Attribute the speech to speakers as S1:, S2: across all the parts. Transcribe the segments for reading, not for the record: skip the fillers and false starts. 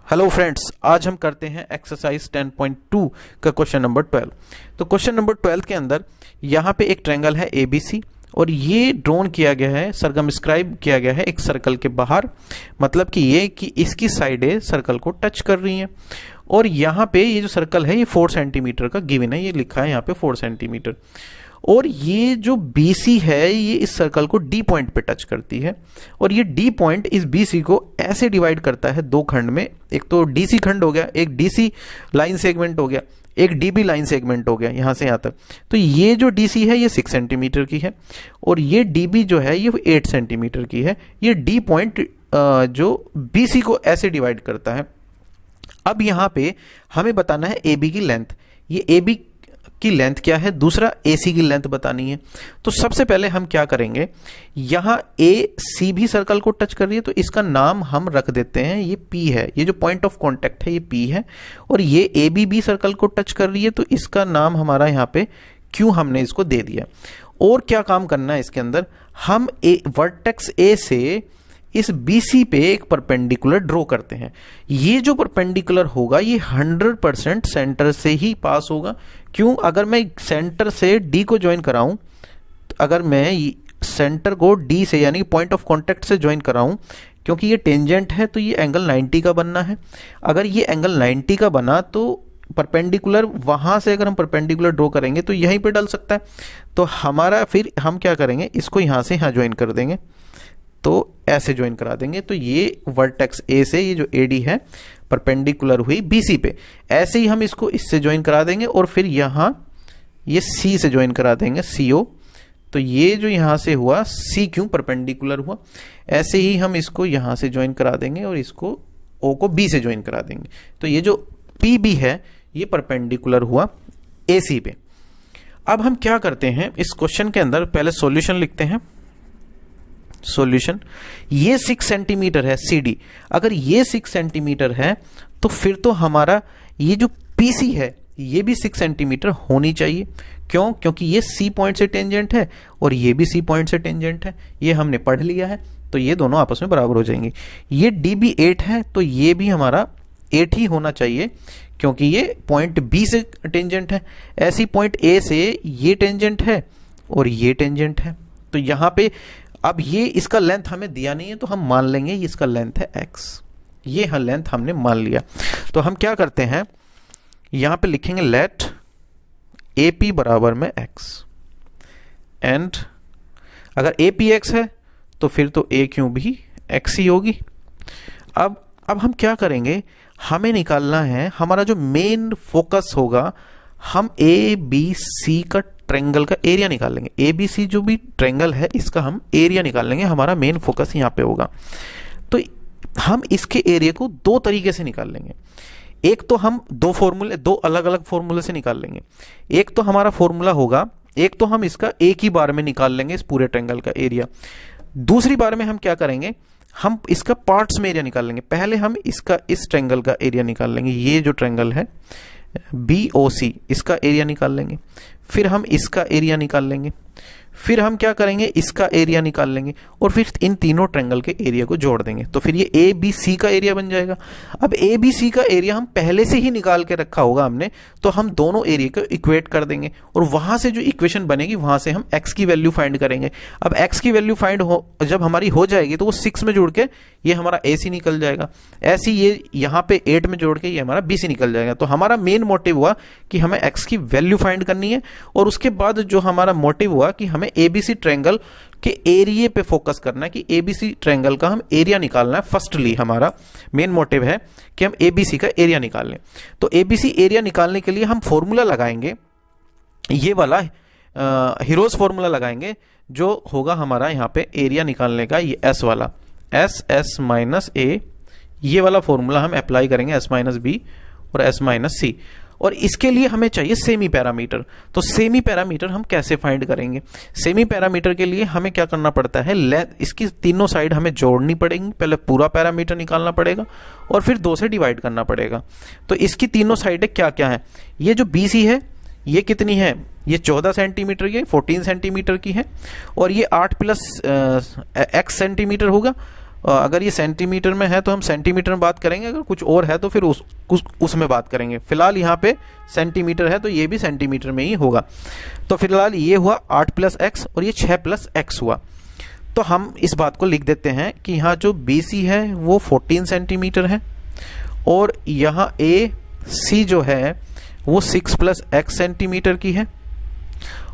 S1: Hello friends, आज हम करते हैं एक्सरसाइज 10.2 का क्वेश्चन नंबर 12। तो क्वेश्चन नंबर 12 के अंदर यहाँ पे एक ट्रायंगल है ABC और ये ड्रॉन किया गया है, सरकमस्क्राइब किया गया है एक सर्कल के बाहर। मतलब कि ये कि इसकी साइडें सर्कल को टच कर रही हैं और यहाँ पे ये जो सर्कल है ये 4 सेंटीमीटर का गिवन है, ये लिखा है यहाँ पे 4 सेंटीमीटर। और ये जो BC है ये इस सर्कल को D पॉइंट पे टच करती है और ये D पॉइंट इस BC को ऐसे डिवाइड करता है दो खंड में। एक तो DC खंड हो गया, एक DC लाइन सेगमेंट हो गया, एक DB लाइन सेगमेंट हो गया यहाँ से यहाँ तक। तो ये जो DC है ये 6 सेंटीमीटर की है और ये DB जो है ये 8 सेंटीमीटर की है। ये D पॉइंट जो BC को ऐसे डिवाइड करता है। अब यहाँ पे हमें बताना है AB की लेंथ। ये AB की लेंथ क्या है, दूसरा AC की लेंथ बतानी है। तो सबसे पहले हम क्या करेंगे, यहां AC भी सर्कल को टच कर रही है तो इसका नाम हम रख देते हैं, ये P है। ये जो पॉइंट ऑफ कांटेक्ट है ये P है और ये AB भी सर्कल को टच कर रही है तो इसका नाम हमारा यहाँ पे Q हमने इसको दे दिया। और क्या काम करना है इसके अंदर, हम वर्टेक्स A से इस BC पे एक परपेंडिकुलर ड्रॉ करते हैं। ये जो परपेंडिकुलर होगा ये 100% सेंटर से ही पास होगा। क्यों? अगर मैं सेंटर से D को ज्वाइन कराऊं, अगर मैं सेंटर को D से यानी पॉइंट ऑफ कांटेक्ट से ज्वाइन कराऊं, क्योंकि ये टेंजेंट है तो ये एंगल 90 का बनना है। अगर ये एंगल 90 का बना तो परपेंडिकुलर वहां से अगर हम परपेंडिकुलर ड्रॉ करेंगे तो यहीं पे डल सकता है। तो हमारा फिर हम क्या करेंगे, इसको यहां से यहां ज्वाइन कर देंगे, तो ऐसे ज्वाइन करा देंगे। तो ये वर्टेक्स A से ये जो AD है परपेंडिकुलर हुई BC पे, ऐसे ही हम इसको इससे ज्वाइन करा देंगे और फिर यहाँ ये C से ज्वाइन करा देंगे CO। तो ये जो यहाँ से हुआ CQ परपेंडिकुलर हुआ, ऐसे ही हम इसको यहाँ से ज्वाइन करा देंगे और इसको O को B से ज्वाइन करा देंगे। तो ये जो PB है ये परपेंडिकुलर हुआ AC पे। अब हम क्या करते हैं, इस क्वेश्चन के अंदर पहले सॉल्यूशन लिखते हैं। सॉल्यूशन, ये 6 सेंटीमीटर है CD। अगर ये 6 सेंटीमीटर है तो फिर तो हमारा ये जो PC है ये भी 6 सेंटीमीटर होनी चाहिए। क्यों? क्योंकि ये C पॉइंट से टेंजेंट है और ये भी C पॉइंट से टेंजेंट है, ये हमने पढ़ लिया है। तो ये दोनों आपस में बराबर हो जाएंगे। ये DB 8 है तो ये भी हमारा 8 ही होना चाहिए क्योंकि ये पॉइंट B से टेंजेंट है। ऐसी पॉइंट A से ये टेंजेंट है और ये टेंजेंट है। तो यहाँ पे अब ये इसका लेंथ हमें दिया नहीं है तो हम मान लेंगे इसका लेंथ है x। ये लेंथ हमने मान लिया। तो हम क्या करते हैं, यहां पे लिखेंगे लेट AP बराबर में x एंड अगर AP x है तो फिर तो AQ भी x ही होगी। अब हम क्या करेंगे, हमें निकालना है हमारा जो मेन फोकस होगा, हम ABC का ट्रायंगल का एरिया निकाल लेंगे। ABC जो भी ट्रायंगल है इसका हम एरिया निकाल लेंगे, हमारा मेन फोकस यहाँ पे होगा। तो हम इसके एरिया को दो तरीके से निकाल लेंगे। एक तो हम दो अलग अलग फॉर्मूले से निकाल लेंगे। एक तो हमारा फॉर्मूला होगा, एक तो हम इसका एक ही बार में निकाल लेंगे इस पूरे ट्रायंगल का एरिया। दूसरी बार में हम क्या करेंगे, हम इसका पार्ट्स में एरिया निकाल लेंगे। पहले हम इसका इस ट्रायंगल का एरिया निकाल लेंगे, ये जो ट्रायंगल है BOC इसका एरिया निकाल लेंगे, फिर हम इसका एरिया निकाल लेंगे, फिर हम क्या करेंगे इसका एरिया निकाल लेंगे और फिर इन तीनों ट्रायंगल के एरिया को जोड़ देंगे। तो फिर ये ABC का एरिया बन जाएगा। अब ABC का एरिया हम पहले से ही निकाल के रखा होगा हमने, तो हम दोनों एरिया को इक्वेट कर देंगे और वहां से जो इक्वेशन बनेगी वहां से हम x की वैल्यू फाइंड करेंगे। अब x की वैल्यू फाइंड जब हमारी हो जाएगी तो वो 6 में जोड़ के ये हमारा AC निकल जाएगा, ऐसे ये यहाँ पे 8 में जोड़ के ये हमारा BC निकल जाएगा। तो हमारा मेन मोटिव हुआ कि हमें x की वैल्यू फाइंड करनी है और उसके बाद जो हमारा मोटिव हुआ कि हमें ABC ट्रायंगल के एरिया पे फोकस करना है कि ABC ट्रायंगल का हम एरिया निकालना है। फर्स्टली हमारा मेन मोटिव है कि हम ABC का एरिया निकाल लें। तो ABC एरिया निकालने के लिए हम फॉर्मूला लगाएंगे, ये वाला हीरोज फॉर्मूला लगाएंगे जो होगा हमारा यहाँ पे एरिया निकालने का, ये S वाला S माइनस A, ये वाला फॉर्मूला हम अप्लाई करेंगे S माइनस B और S माइनस C। और इसके लिए हमें चाहिए सेमी पैरामीटर। तो सेमी पैरामीटर हम कैसे फाइंड करेंगे, सेमी पैरामीटर के लिए हमें क्या करना पड़ता है, इसकी तीनों साइड हमें जोड़नी पड़ेगी। पहले पूरा पैरामीटर निकालना पड़ेगा और फिर 2 से डिवाइड करना पड़ेगा। तो इसकी तीनों साइडें क्या क्या है, ये जो BC है ये कितनी है, ये 14 सेंटीमीटर की, 14 सेंटीमीटर की है और ये 8 प्लस x सेंटीमीटर होगा अगर ये सेंटीमीटर में है तो हम सेंटीमीटर में बात करेंगे, अगर कुछ और है तो फिर उसमें बात करेंगे। फिलहाल यहाँ पे सेंटीमीटर है तो ये भी सेंटीमीटर में ही होगा। तो फिलहाल ये हुआ 8 + x और ये 6 + x हुआ। तो हम इस बात को लिख देते हैं कि यहाँ जो BC है वो 14 सेंटीमीटर है और यहाँ AC जो है वो 6 + x सेंटीमीटर की है,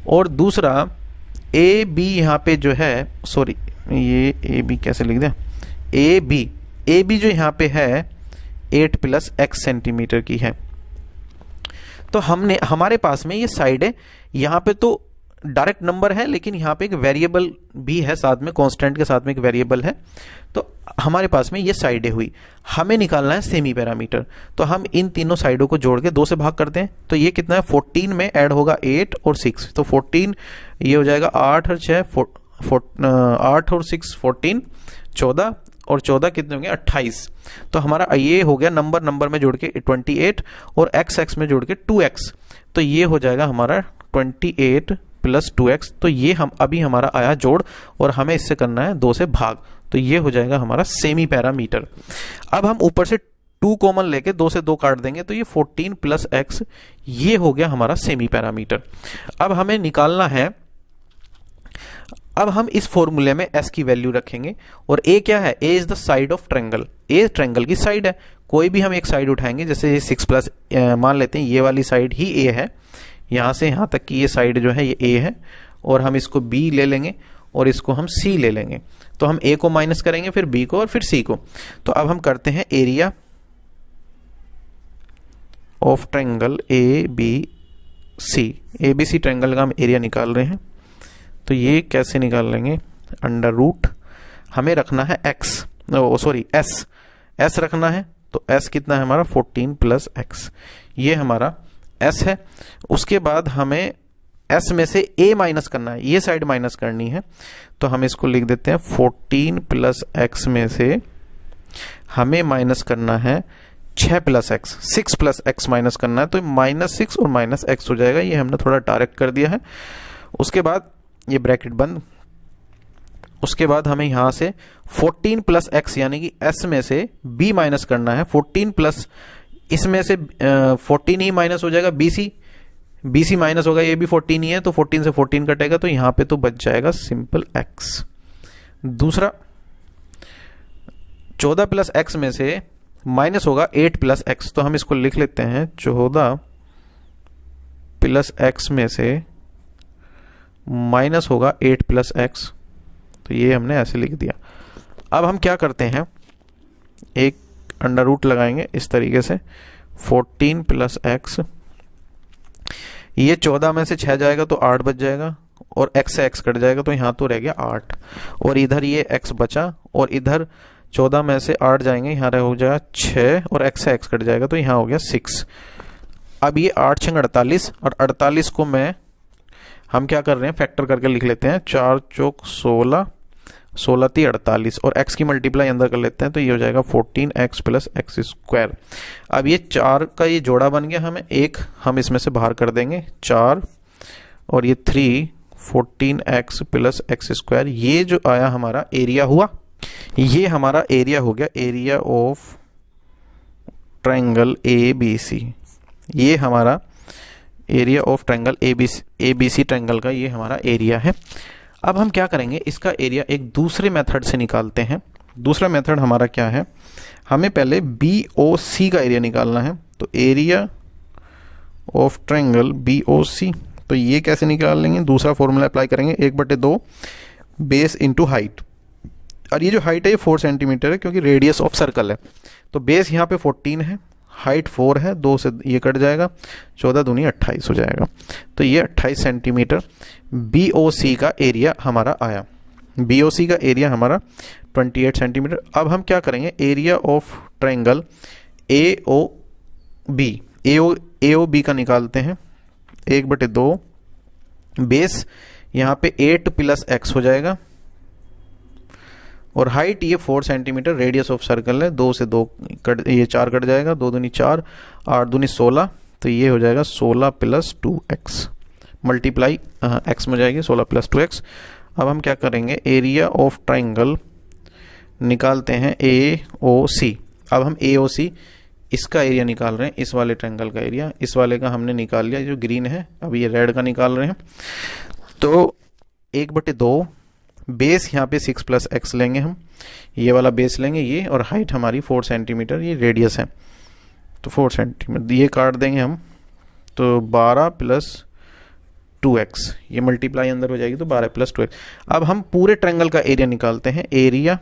S1: और दूसरा AB यहाँ पे जो है, सॉरी ये AB कैसे लिख दें, AB जो यहाँ पे है 8 + x सेंटीमीटर की है। तो हमारे पास में ये साइड है, यहाँ पे तो डायरेक्ट नंबर है लेकिन यहाँ पे एक वेरिएबल भी है साथ में, कांस्टेंट के साथ में एक वेरिएबल है। तो हमारे पास में ये साइडें हुई, हमें निकालना है सेमी पैरामीटर। तो हम इन तीनों साइडों को जोड़ के 2 से भाग करते हैं। तो ये कितना है, 14 में ऐड होगा 8 और 6, तो 14 ये हो जाएगा 8 और 6 8 और 6 14, 14 और 14 कितने होंगे 28। तो हमारा ये हो गया नंबर में जोड़ के 28 और x में जोड़ के 2x। तो ये हो जाएगा हमारा 28 + 2x। तो ये हमारा आया जोड़ और हमें इससे करना है 2 से भाग। तो ये हो जाएगा हमारा सेमी पैरामीटर। अब हम ऊपर से 2 कॉमन लेके 2 से 2 काट देंगे तो ये 14 + x, ये हो गया हमारा सेमी पैरामीटर। अब हमें निकालना है, अब हम इस फॉर्मूले में s की वैल्यू रखेंगे और a क्या है, a is the side of triangle, a triangle की साइड है। कोई भी हम एक साइड उठाएंगे, जैसे 6 प्लस मान लेते हैं ये वाली साइड ही a है, यहाँ से यहाँ तक की ये साइड जो है ये a है, और हम इसको b ले लेंगे और इसको हम c ले लेंगे। तो हम a को माइनस करेंगे, फिर b को और फिर c को। तो अब हम करते हैं area of triangle ABC triangle का हम एरिया निकाल रहे हैं। तो ये कैसे निकाल लेंगे, √ हमें रखना है s रखना है। तो s कितना है हमारा 14 + x, ये हमारा s है। उसके बाद हमें s में से a माइनस करना है, ये साइड माइनस करनी है। तो हम इसको लिख देते हैं 14 + x में से हमें माइनस करना है 6 + x, 6 + x माइनस करना है। तो -6 और -x हो जाएगा, ये हमने थोड़ा डायरेक्ट कर दिया है। उसके बाद ये ब्रैकेट बंद। उसके बाद हमें यहां से 14 + x यानी कि s में से b माइनस करना है। 14 प्लस इसमें से 14 ही माइनस हो जाएगा, BC माइनस होगा, ये भी 14 ही है, तो 14 से 14 कटेगा, तो यहाँ पे तो बच जाएगा सिंपल x। दूसरा 14 + x में से माइनस होगा 8 + x, तो हम इसको लिख लेते हैं 14 + x में से माइनस होगा 8 + x। तो ये हमने ऐसे लिख दिया। अब हम क्या करते हैं, एक √ लगाएंगे इस तरीके से, 14 + x, ये 14 में से 6 जाएगा तो 8 बच जाएगा, और x से x कट जाएगा तो यहाँ तो रह गया 8, और इधर ये x बचा, और इधर 14 में से 8 जाएंगे, यहाँ हो जाएगा 6, और x से x कट जाएगा तो यहाँ हो गया 6। अब ये 8 × 6 = 48, और 48 को हम क्या कर रहे हैं, फैक्टर करके लिख लेते हैं, 4 चौक 16, 16 × 3 = 48, और x की मल्टीप्लाई अंदर कर लेते हैं तो ये हो जाएगा 14x + x²। अब ये 4 का ये जोड़ा बन गया, हमें एक हम इसमें से बाहर कर देंगे 4, और ये 3 14x + x²। ये जो आया हमारा एरिया हुआ, ये हमारा एरिया हो गया, एरिया ऑफ ट्रायंगल ABC। ये हमारा area of triangle ABC triangle का ये हमारा एरिया है। अब हम क्या करेंगे, इसका एरिया एक दूसरे मेथड से निकालते हैं। दूसरा मेथड हमारा क्या है, हमें पहले BOC का एरिया निकालना है। तो एरिया ऑफ ट्रायंगल BOC, तो ये कैसे निकाल लेंगे, दूसरा फॉर्मूला अप्लाई करेंगे, 1/2 बेस इंटू हाइट। और ये जो हाइट है ये 4 सेंटीमीटर है, क्योंकि रेडियस ऑफ सर्कल है। तो बेस यहाँ पे 14 है, हाइट 4 है, 2 से ये कट जाएगा, 14 दूनी 28 हो जाएगा। तो ये 28 सेंटीमीटर BOC का एरिया हमारा आया। BOC का एरिया हमारा 28 सेंटीमीटर। अब हम क्या करेंगे, एरिया ऑफ ट्रायंगल AOB का निकालते हैं, 1/2 बेस यहाँ पे 8 + x हो जाएगा, और हाइट ये 4 सेंटीमीटर, रेडियस ऑफ सर्कल है, 2 से 2 कट, ये 4 कट जाएगा, 2 दूनी 4, 8 दूनी 16, तो ये हो जाएगा 16 + 2x, मल्टीप्लाई x में जाएगी 16 + 2x। अब हम क्या करेंगे, एरिया ऑफ ट्रायंगल निकालते हैं AOC। अब हम AOC इसका एरिया निकाल रहे हैं, इस वाले ट्रायंगल का एरिया, इस वाले का हमने निकाल लिया जो ग्रीन है, अब ये रेड का निकाल रहे हैं। तो 1/2 बेस यहाँ पे 6 + x लेंगे हम, ये वाला बेस लेंगे ये, और हाइट हमारी 4 सेंटीमीटर, ये रेडियस है तो 4 सेंटीमीटर, ये काट देंगे हम, तो 12 + 2x, ये मल्टीप्लाई अंदर हो जाएगी तो 12 + 2x। अब हम पूरे ट्रायंगल का एरिया निकालते हैं, एरिया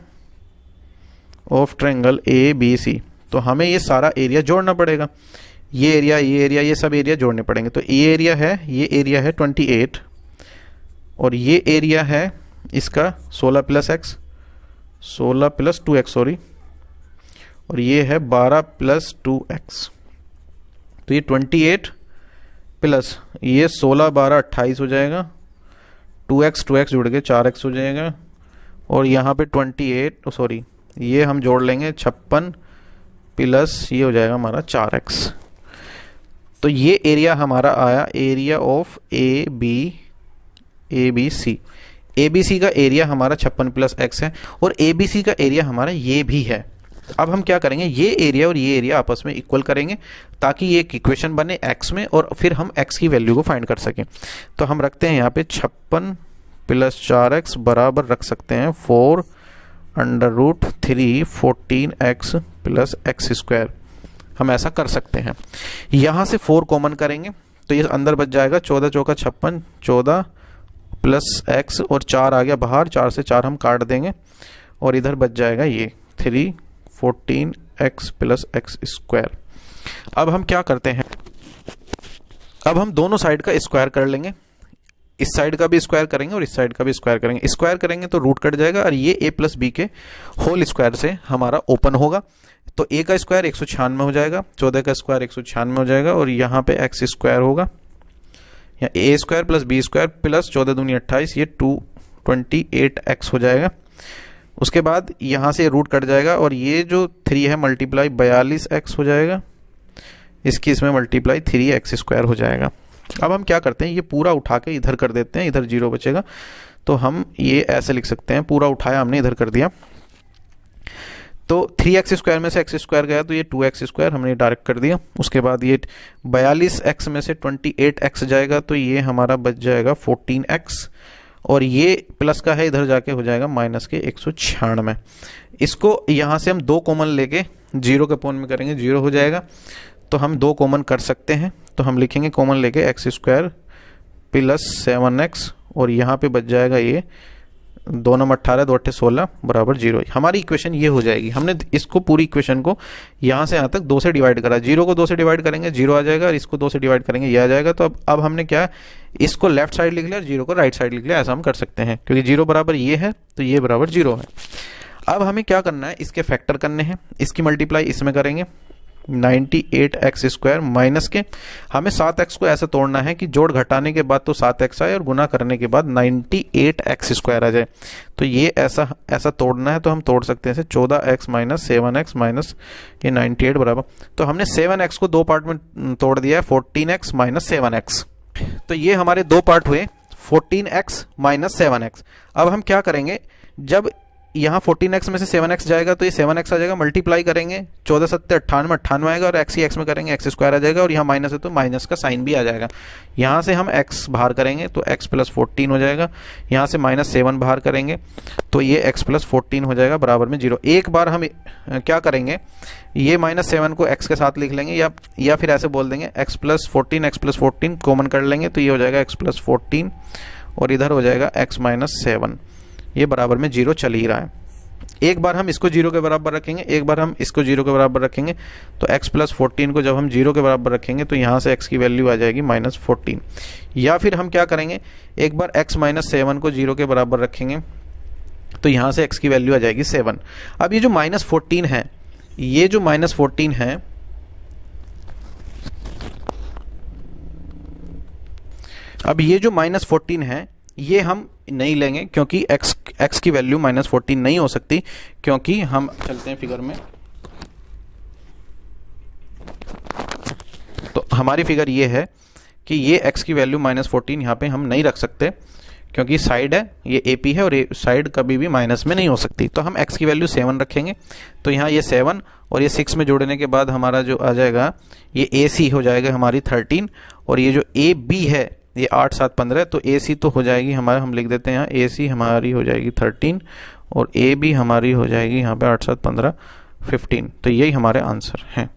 S1: ऑफ ट्रायंगल ABC। तो हमें ये सारा एरिया जोड़ना पड़ेगा, ये एरिया ये सब एरिया जोड़ने पड़ेंगे। तो ये एरिया है 28, और ये एरिया है इसका 16 + 2x सॉरी, और ये है 12 + 2x। तो ये 28 प्लस ये 16 12 28 हो जाएगा, 2x जुड़ के 4x हो जाएगा, और यहाँ पे 28 सॉरी ये हम जोड़ लेंगे 56 प्लस ये हो जाएगा हमारा 4x। तो ये एरिया हमारा आया एरिया ऑफ ABC। ABC का एरिया हमारा 56 + x है, और ABC का एरिया हमारा ये भी है। अब हम क्या करेंगे, ये एरिया और ये एरिया आपस में इक्वल करेंगे ताकि ये एक इक्वेशन बने x में, और फिर हम x की वैल्यू को फाइंड कर सकें। तो हम रखते हैं यहाँ पे 56 + 4x बराबर रख सकते हैं 4√3 14x + x²। हम ऐसा कर सकते हैं। यहाँ से 4 कॉमन करेंगे तो ये अंदर बच जाएगा 14 × 4 = 56, 14 + x, और 4 आ गया बाहर, 4 से 4 हम काट देंगे, और इधर बच जाएगा ये 3 14x + x²। अब हम क्या करते हैं, अब हम दोनों साइड का स्क्वायर कर लेंगे, इस साइड का भी स्क्वायर करेंगे और इस साइड का भी स्क्वायर करेंगे। स्क्वायर करेंगे तो रूट कट जाएगा, और ये a + b के होल स्क्वायर से हमारा ओपन होगा। तो a का स्क्वायर 196 हो जाएगा, 14 का स्क्वायर 196 हो जाएगा, और यहाँ पे x² होगा, या a² + b² + 14 दूनी 28, ये 228x हो जाएगा। उसके बाद यहाँ से रूट कट जाएगा, और ये जो 3 है मल्टीप्लाई 42x हो जाएगा, इसकी इसमें मल्टीप्लाई 3x² हो जाएगा। अब हम क्या करते हैं, ये पूरा उठा के इधर कर देते हैं, इधर 0 बचेगा, तो हम ये ऐसे लिख सकते हैं, पूरा उठाया हमने इधर कर दिया, तो 3x² में से x² गया तो ये 2x² हमने डायरेक्ट कर दिया। उसके बाद ये 42x में से 28x जाएगा तो ये हमारा बच जाएगा 14x, और ये प्लस का है इधर जाके हो जाएगा माइनस के 196। इसको यहाँ से हम 2 कॉमन लेके 0 के पॉइंट में करेंगे, 0 हो जाएगा। तो हम 2 कॉमन कर सकते हैं, तो हम लिखेंगे कॉमन लेके x² + 7x, और यहाँ पे बच जाएगा ये 2 × 18 2 × 16 बराबर 0। हमारी इक्वेशन ये हो जाएगी। हमने इसको पूरी इक्वेशन को यहाँ से यहाँ तक 2 से डिवाइड करा, 0 को 2 से डिवाइड करेंगे 0 आ जाएगा, और इसको 2 से डिवाइड करेंगे ये आ जाएगा। तो अब हमने क्या, इसको लेफ्ट साइड लिख लिया, 0 को राइट साइड लिख लिया, ऐसा हम कर सकते हैं, क्योंकि 0 बराबर ये है तो ये बराबर 0 है। अब हमें क्या करना है, इसके फैक्टर करने हैं, इसकी मल्टीप्लाई इसमें करेंगे 98x² माइनस के, हमें 7x को ऐसे तोड़ना है कि जोड़ घटाने के बाद तो 7x आए और गुना करने के बाद 98x² आ जाए। तो ये ऐसा तोड़ना है, तो हम तोड़ सकते हैं इसे 14x - 7x माइनस ये 98 बराबर। तो हमने 7x को 2 पार्ट में तोड़ दिया है, 14x - 7x। तो ये हमारे 2 पार्ट हुए, 14x - 7x। अब हम क्या करेंगे, जब यहाँ 14x में से 7x जाएगा तो ये 7x आ जाएगा, मल्टीप्लाई करेंगे 14 × 7 = 98, 98 आएगा, और x ही x में करेंगे x² आ जाएगा, और यहाँ माइनस है तो माइनस का साइन भी आ जाएगा। यहाँ से हम x बाहर करेंगे तो x + 14 हो जाएगा, यहाँ से -7 बाहर करेंगे तो ये x + 14 हो जाएगा बराबर में 0। एक बार हम क्या करेंगे, ये -7 को x के साथ लिख लेंगे, या फिर ऐसे बोल देंगे x + 14 कॉमन कर लेंगे तो ये हो जाएगा x + 14, और इधर हो जाएगा x - 7, ये बराबर में 0 चल ही रहा है। एक बार हम इसको 0 के बराबर रखेंगे, एक बार हम इसको 0 के बराबर रखेंगे, तो x + 14 को जब हम 0 के बराबर रखेंगे तो यहाँ से x की वैल्यू आ जाएगी -14। या फिर हम क्या करेंगे, एक बार x - 7 को 0 के बराबर रखेंगे तो यहाँ से x की वैल्यू आ जाएगी 7। अब ये जो -14 है, ये जो -14 है, अब ये जो -14 है ये हम नहीं लेंगे, क्योंकि x की वैल्यू -14 नहीं हो सकती, क्योंकि हम चलते हैं फिगर में। तो हमारी फिगर ये है कि ये x की वैल्यू -14 यहाँ पे हम नहीं रख सकते, क्योंकि साइड है, ये AP है और ये साइड कभी भी माइनस में नहीं हो सकती। तो हम x की वैल्यू 7 रखेंगे, तो यहाँ ये 7 और ये 6 में जोड़ने के बाद हमारा जो आ जाएगा ये AC हो जाएगा हमारी 13, और ये जो AB है ये 8 7 15, तो AC तो हो जाएगी हमारा, हम लिख देते हैं यहाँ AC हमारी हो जाएगी 13 और AB हमारी हो जाएगी यहाँ पे 8 7 15 15। तो यही हमारे आंसर हैं।